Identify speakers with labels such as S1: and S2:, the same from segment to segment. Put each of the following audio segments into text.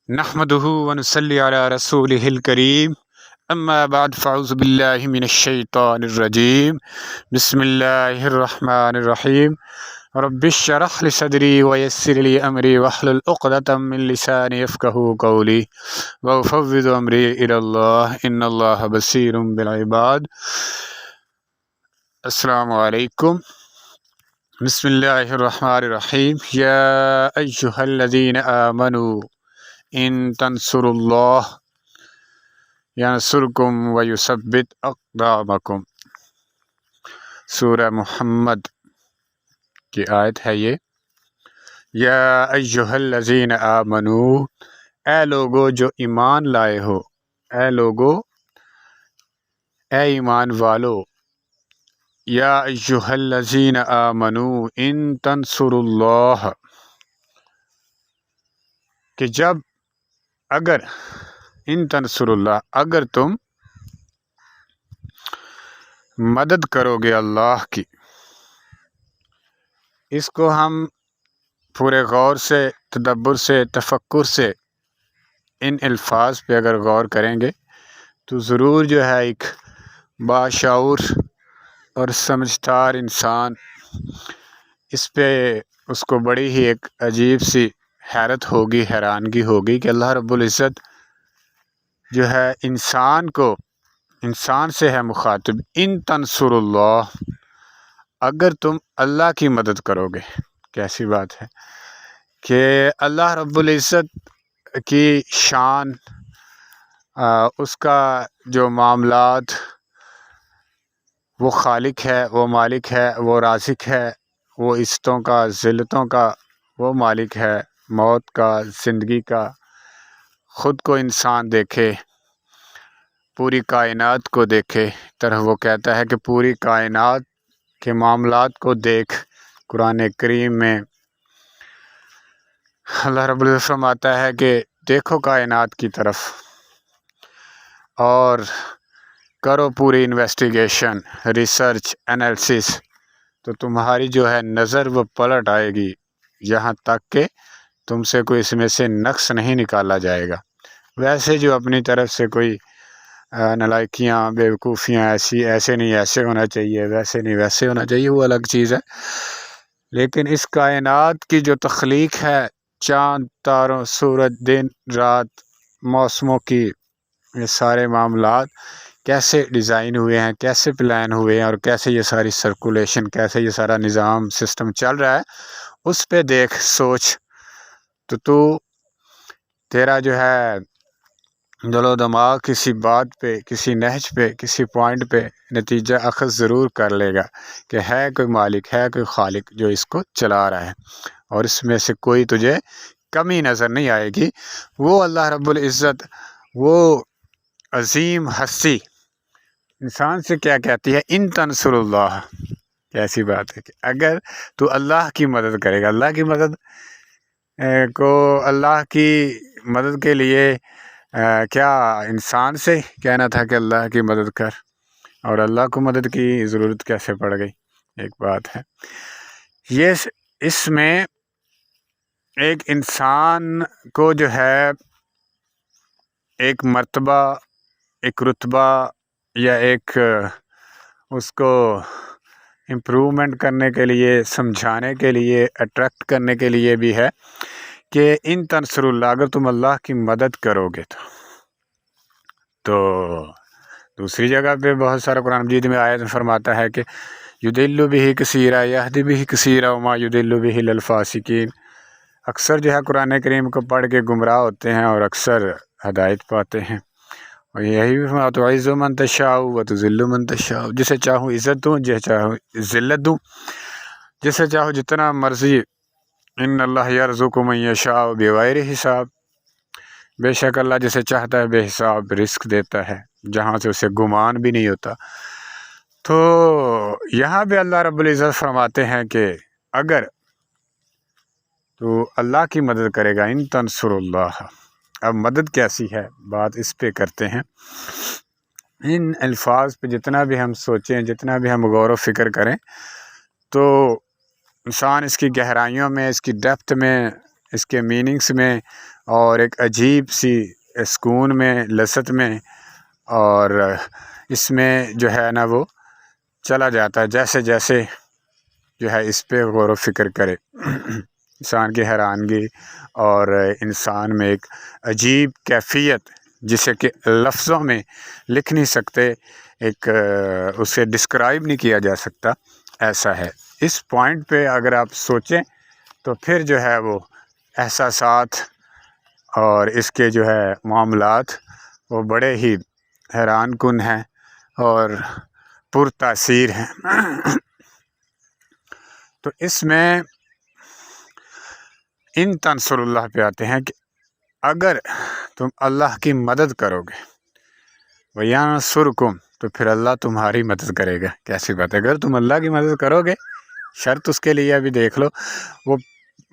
S1: نحمده ونصلي على رسوله الكريم اما بعد فاعوذ بالله من الشيطان الرجيم بسم الله الرحمن الرحيم رب اشرح لي صدري ويسر لي امري واحلل عقدة من لساني يفقهوا قولي وافوض امري الى الله ان الله بصير بالعباد. السلام علیکم. بسم اللہ الرحمن الرحیم. یا ایھا الذین آمنوا ان تنصروا اللہ ینصرکم ویثبت اقدامکم. سورہ محمد کی آیت ہے یہ. یا ایھا الذین آمنوا، اے لوگو جو ایمان لائے ہو، اے لوگو، اے ایمان والو. یا ایھا الذین آمنوا ان تنصروا اللہ، کہ جب اگر ان تنصروا اللہ، اگر تم مدد کرو گے اللہ کی. اس کو ہم پورے غور سے، تدبر سے، تفکر سے ان الفاظ پہ اگر غور کریں گے تو ضرور جو ہے ایک باشعور اور سمجھدار انسان اس پہ اس کو بڑی ہی ایک عجیب سی حیرت ہوگی، حیرانگی ہوگی کہ اللہ رب العزت جو ہے انسان کو، انسان سے ہے مخاطب. ان تنصر اللہ، اگر تم اللہ کی مدد کرو گے. کیسی بات ہے کہ اللہ رب العزت کی شان، اس کا جو معاملات، وہ خالق ہے، وہ مالک ہے، وہ رازق ہے، وہ عزتوں کا، ذلتوں کا وہ مالک ہے، موت کا، زندگی کا. خود کو انسان دیکھے، پوری کائنات کو دیکھے. طرح وہ کہتا ہے کہ پوری کائنات کے معاملات کو دیکھ. قرآن کریم میں اللہ رب العزت فرماتا ہے کہ دیکھو کائنات کی طرف اور کرو پوری انویسٹیگیشن، ریسرچ، انالیسس، تو تمہاری جو ہے نظر وہ پلٹ آئے گی یہاں تک کہ تم سے کوئی اس میں سے نقص نہیں نکالا جائے گا. ویسے جو اپنی طرف سے کوئی نالائکیاں، بیوقوفیاں، ایسے نہیں ایسے ہونا چاہیے، ویسے نہیں ویسے ہونا چاہیے، وہ الگ چیز ہے. لیکن اس کائنات کی جو تخلیق ہے، چاند، تاروں، سورج، دن، رات، موسموں کی، یہ سارے معاملات کیسے ڈیزائن ہوئے ہیں، کیسے پلان ہوئے ہیں، اور کیسے یہ ساری سرکولیشن، کیسے یہ سارا نظام سسٹم چل رہا ہے، اس پہ دیکھ، سوچ. تو تیرا جو ہے دل و دماغ کسی بات پہ، کسی نہج پہ، کسی پوائنٹ پہ نتیجہ اخذ ضرور کر لے گا کہ ہے کوئی مالک، ہے کوئی خالق جو اس کو چلا رہا ہے، اور اس میں سے کوئی تجھے کمی نظر نہیں آئے گی. وہ اللہ رب العزت، وہ عظیم ہستی انسان سے کیا کہتی ہے؟ ان تنصر اللہ. کیسی بات ہے کہ اگر تو اللہ کی مدد کرے گا. اللہ کی مدد کو، اللہ کی مدد کے لیے کیا انسان سے کہنا تھا کہ اللہ کی مدد کر، اور اللہ کو مدد کی ضرورت کیسے پڑ گئی؟ ایک بات ہے یہ. اس میں ایک انسان کو جو ہے ایک مرتبہ، ایک رتبہ، یا ایک اس کو امپرومنٹ کرنے کے لیے، سمجھانے کے لیے، اٹریکٹ کرنے کے لیے بھی ہے کہ ان تنصر اللہ، اگر تم اللہ کی مدد کرو گے تو دوسری جگہ پہ بہت سارا قرآن مجید میں آیت فرماتا ہے کہ یضل بہ کثیرا یہدی بہ کثیرا وما یضل بہ الا الفاسقین. اکثر جو ہے قرآن کریم کو پڑھ کے گمراہ ہوتے ہیں اور اکثر ہدایت پاتے ہیں. اور یہی بھی فرماتا ہے وَتُعِزُّ مَن تَشَاءُ وَتُذِلُّ مَن تَشَاءُ. جسے چاہوں عزت دوں، جسے چاہوں ذلت دوں، جسے چاہوں جتنا مرضی. ان اللہ یرزق من یشاء بغیر حساب. بے شک اللہ جسے چاہتا ہے بے حساب رزق دیتا ہے، جہاں سے اسے گمان بھی نہیں ہوتا. تو یہاں پہ اللہ رب العزت فرماتے ہیں کہ اگر تو اللہ کی مدد کرے گا، ان تنصر اللہ. اب مدد کیسی ہے، بات اس پہ کرتے ہیں. ان الفاظ پہ جتنا بھی ہم سوچیں، جتنا بھی ہم غور و فکر کریں، تو انسان اس کی گہرائیوں میں، اس کی ڈیپتھ میں، اس کے میننگس میں اور ایک عجیب سی سکون میں، لذت میں، اور اس میں جو ہے نا وہ چلا جاتا ہے جیسے جیسے جو ہے اس پہ غور و فکر کرے۔ انسان کی حیرانگی اور انسان میں ایک عجیب کیفیت جسے کہ لفظوں میں لکھ نہیں سکتے، ایک اسے ڈسکرائب نہیں کیا جا سکتا، ایسا ہے۔ اس پوائنٹ پہ اگر آپ سوچیں تو پھر جو ہے وہ احساسات اور اس کے جو ہے معاملات وہ بڑے ہی حیران کن ہیں اور پر تاثیر ہیں۔ تو اس میں ان تنصر اللہ پہ آتے ہیں کہ اگر تم اللہ کی مدد کرو گے وَيَنْصُرْكُمْ، تو پھر اللہ تمہاری مدد کرے گا۔ کیسی بات ہے؟ اگر تم اللہ کی مدد کرو گے، شرط اس کے لیے ابھی دیکھ لو، وہ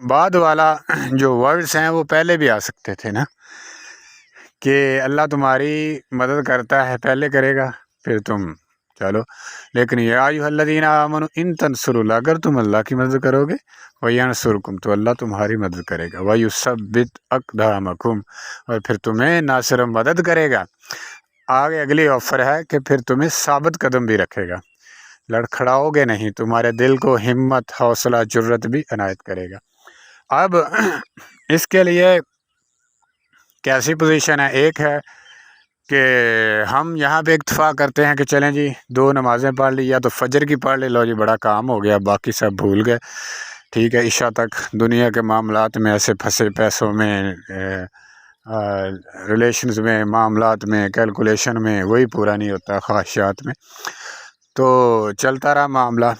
S1: بعد والا جو ورڈز ہیں وہ پہلے بھی آ سکتے تھے نا، کہ اللہ تمہاری مدد کرتا ہے، پہلے کرے گا پھر تم چلو، لیکن یا ایھا الذین آمنوا ان تنصروا اللہ، اگر تم اللہ کی مدد کرو گے وینصرکم، تو اللہ تمہاری مدد کرے گا، ویثبت اقدامکم، اور پھر تمہیں نہ صرف مدد کرے گا، آگے اگلی آفر ہے کہ پھر تمہیں ثابت قدم بھی رکھے گا، لڑکھڑاؤ گے نہیں، تمہارے دل کو ہمت، حوصلہ، جرت بھی عنایت کرے گا۔ اب اس کے لیے کیسی پوزیشن ہے؟ ایک ہے کہ ہم یہاں پہ اکتفا کرتے ہیں کہ چلیں جی 2 نمازیں پڑھ لی، یا تو فجر کی پڑھ لی، لو جی بڑا کام ہو گیا، باقی سب بھول گئے، ٹھیک ہے، عشاء تک دنیا کے معاملات میں ایسے پھنسے، پیسوں میں، ریلیشنز میں، معاملات میں، کیلکولیشن میں، وہی پورا نہیں ہوتا، خواہشات میں، تو چلتا رہا معاملہ۔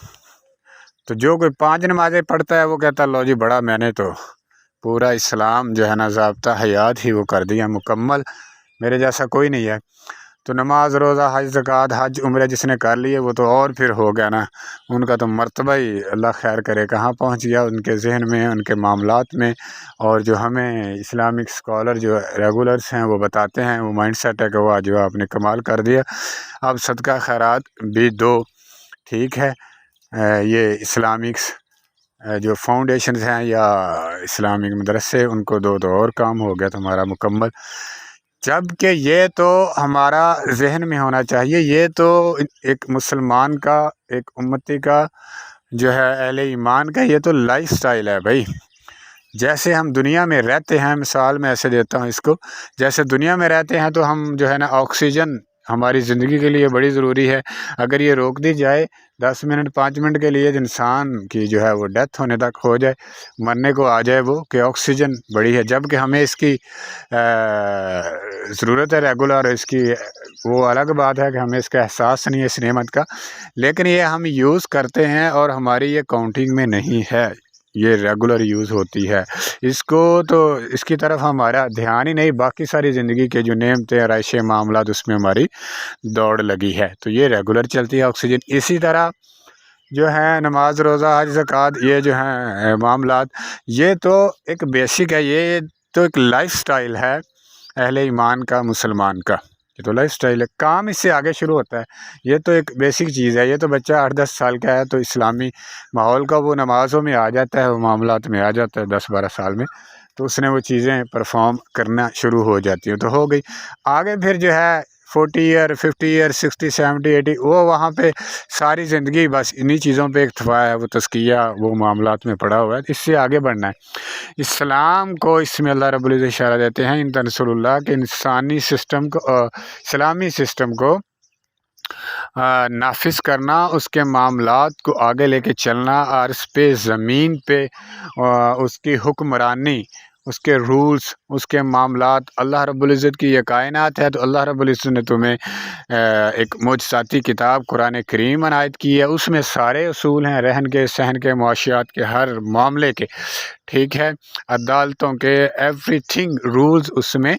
S1: تو جو کوئی 5 نمازیں پڑھتا ہے وہ کہتا ہے لو جی بڑا میں نے تو پورا اسلام جو ہے نا ضابطہ حیات ہی وہ کر دیا مکمل، میرے جیسا کوئی نہیں ہے۔ تو نماز، روزہ، حج، زکوٰۃ، حج، عمرہ جس نے کر لیے وہ تو اور پھر ہو گیا نا، ان کا تو مرتبہ ہی اللہ خیر کرے کہاں پہنچ گیا ان کے ذہن میں، ان کے معاملات میں۔ اور جو ہمیں اسلامک اسکالر جو ریگولرس ہیں وہ بتاتے ہیں، وہ مائنڈ سیٹ ہے کہ وہ جو آپ نے کمال کر دیا، اب صدقہ خیرات بھی دو، ٹھیک ہے، یہ اسلامکس جو فاؤنڈیشنز ہیں یا اسلامک مدرسے ان کو دو تو اور کام ہو گیا تمہارا مکمل۔ جب کہ یہ تو ہمارا ذہن میں ہونا چاہیے، یہ تو ایک مسلمان کا، ایک امتی کا جو ہے اہل ایمان کا یہ تو لائف سٹائل ہے بھائی۔ جیسے ہم دنیا میں رہتے ہیں، مثال میں ایسے دیتا ہوں اس کو، جیسے دنیا میں رہتے ہیں تو ہم جو ہے نا آکسیجن ہماری زندگی کے لیے بڑی ضروری ہے، اگر یہ روک دی جائے 10 منٹ 5 منٹ کے لیے انسان کی جو ہے وہ ڈیتھ ہونے تک ہو جائے، مرنے کو آ جائے وہ، کہ آکسیجن بڑی ہے، جب کہ ہمیں اس کی ضرورت ہے ریگولر، اس کی وہ الگ بات ہے کہ ہمیں اس کا احساس نہیں ہے اس نعمت کا، لیکن یہ ہم یوز کرتے ہیں اور ہماری یہ کاؤنٹنگ میں نہیں ہے، یہ ریگولر یوز ہوتی ہے، اس کو تو اس کی طرف ہمارا دھیان ہی نہیں، باقی ساری زندگی کے جو نعمتیں، عرائشیں، معاملات اس میں ہماری دوڑ لگی ہے، تو یہ ریگولر چلتی ہے آکسیجن۔ اسی طرح جو ہے نماز، روزہ، حج، زکوٰۃ، یہ جو ہیں معاملات، یہ تو ایک بیسک ہے، یہ تو ایک لائف سٹائل ہے اہل ایمان کا، مسلمان کا، یہ تو لائف سٹائل ہے، کام اس سے آگے شروع ہوتا ہے، یہ تو ایک بیسک چیز ہے، یہ تو بچہ 8-10 سال کا ہے تو اسلامی ماحول کا وہ نمازوں میں آ جاتا ہے، وہ معاملات میں آ جاتا ہے 10-12 سال میں، تو اس نے وہ چیزیں پرفارم کرنا شروع ہو جاتی ہیں، تو ہو گئی۔ آگے پھر جو ہے 40 ایئر، 50 ایئر، 60، 70، 80، وہ وہاں پہ ساری زندگی بس انہی چیزوں پہ اکتفا ہے، وہ تزکیہ، وہ معاملات میں پڑا ہوا ہے، اس سے آگے بڑھنا ہے۔ اسلام کو اس میں اللہ رب العزت اشارہ دیتے ہیں ان تنصر اللہ کے انسانی سسٹم کو، اسلامی سسٹم کو نافذ کرنا، اس کے معاملات کو آگے لے کے چلنا، اور اس پہ زمین پہ اس کی حکمرانی، اس کے رولز، اس کے معاملات، اللہ رب العزت کی یہ کائنات ہے تو اللہ رب العزت نے تمہیں ایک معجزاتی کتاب قرآن کریم عنایت کی ہے، اس میں سارے اصول ہیں، رہن کے، سہن کے، معاشیات کے، ہر معاملے کے، ٹھیک ہے، عدالتوں کے، ایوری تھنگ رولز اس میں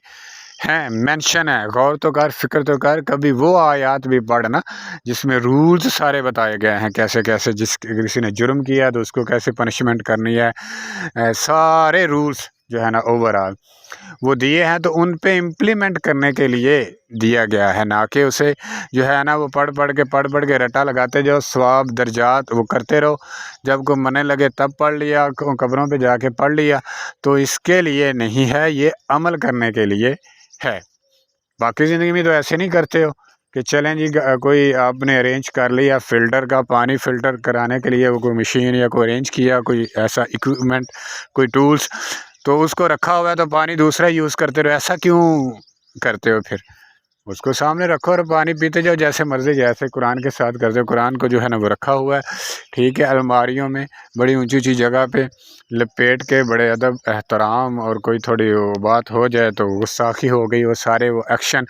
S1: ہیں، مینشن ہے، غور تو کر، فکر تو کر، کبھی وہ آیات بھی پڑھنا جس میں رولز سارے بتائے گئے ہیں، کیسے کیسے کسی نے جرم کیا تو اس کو کیسے پنشمنٹ کرنی ہے، سارے رولز جو ہے نا اوورآل وہ دیے ہیں، تو ان پہ امپلیمنٹ کرنے کے لیے دیا گیا ہے، نہ کہ اسے جو ہے نا وہ پڑھ پڑھ کے رٹا لگاتے جو ثواب درجات وہ کرتے رہو، جب کو من لگے تب پڑھ لیا، قبروں پہ جا کے پڑھ لیا. تو اس کے لیے نہیں ہے، یہ عمل کرنے کے لیے ہے. باقی زندگی میں تو ایسے نہیں کرتے ہو کہ چلیں جی کوئی آپ نے ارینج کر لیا فلٹر کا، پانی فلٹر کرانے کے لیے وہ کوئی مشین یا کوئی ارینج کیا، کوئی ایسا اکوپمنٹ، کوئی ٹولز، تو اس کو رکھا ہوا ہے تو پانی دوسرا یوز کرتے رہو. ایسا کیوں کرتے ہو؟ پھر اس کو سامنے رکھو اور پانی پیتے جاؤ جیسے مرضی، جیسے قرآن کے ساتھ کرتے ہو. قرآن کو جو ہے نا وہ رکھا ہوا ہے، ٹھیک ہے، الماریوں میں بڑی اونچی اونچی جگہ پہ لپیٹ کے، بڑے ادب احترام، اور کوئی تھوڑی وہ بات ہو جائے تو غصاخی ہو گئی، وہ سارے وہ ایکشن،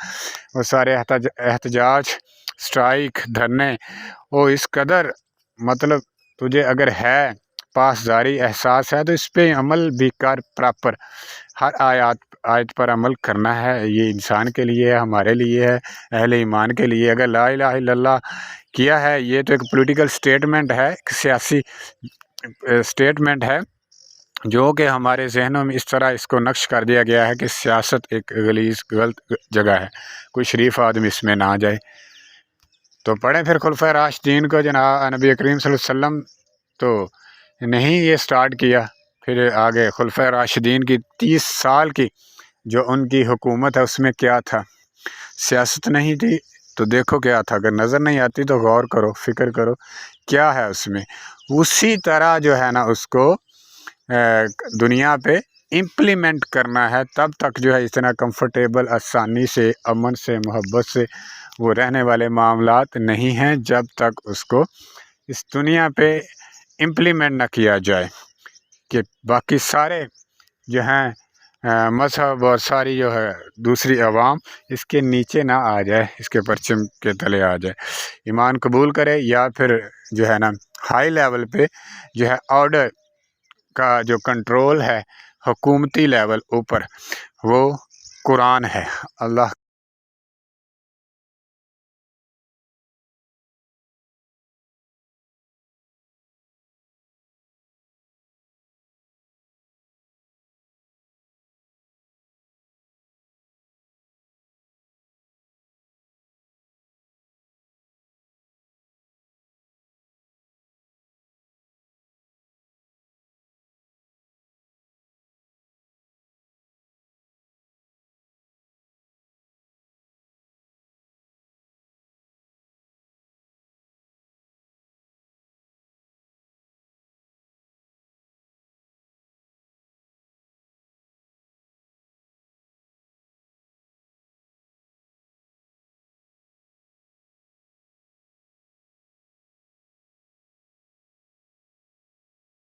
S1: وہ سارے احتجاج، سٹرائک، دھرنے، وہ اس قدر مطلب تجھے اگر ہے پاسداری احساس ہے تو اس پہ عمل بھی کر پراپر. ہر آیت پر عمل کرنا ہے. یہ انسان کے لیے ہے، ہمارے لیے ہے، اہل ایمان کے لیے. اگر لا الہ الا اللہ کیا ہے، یہ تو ایک پولیٹیکل سٹیٹمنٹ ہے، ایک سیاسی سٹیٹمنٹ ہے، جو کہ ہمارے ذہنوں میں اس طرح اس کو نقش کر دیا گیا ہے کہ سیاست ایک غلط جگہ ہے، کوئی شریف آدمی اس میں نہ آ جائے. تو پڑھیں پھر خلفۂ راشدین کو. جناب نبی کریم صلی اللہ علیہ وسلم تو نہیں یہ سٹارٹ کیا، پھر آگے خلفۂ راشدین کی 30 سال کی جو ان کی حکومت ہے، اس میں کیا تھا؟ سیاست نہیں تھی تو دیکھو کیا تھا. اگر نظر نہیں آتی تو غور کرو، فکر کرو کیا ہے اس میں. اسی طرح جو ہے نا اس کو دنیا پہ امپلیمنٹ کرنا ہے. تب تک جو ہے اتنا کمفرٹیبل، آسانی سے، امن سے، محبت سے وہ رہنے والے معاملات نہیں ہیں جب تک اس کو اس دنیا پہ امپلیمنٹ نہ کیا جائے، کہ باقی سارے جو ہیں مذہب اور ساری جو ہے دوسری عوام اس کے نیچے نہ آ جائے، اس کے پرچم کے تلے آ جائے. ایمان قبول کرے، یا پھر جو ہے نا ہائی لیول پہ جو ہے آرڈر کا جو کنٹرول ہے، حکومتی لیول اوپر، وہ قرآن ہے، اللہ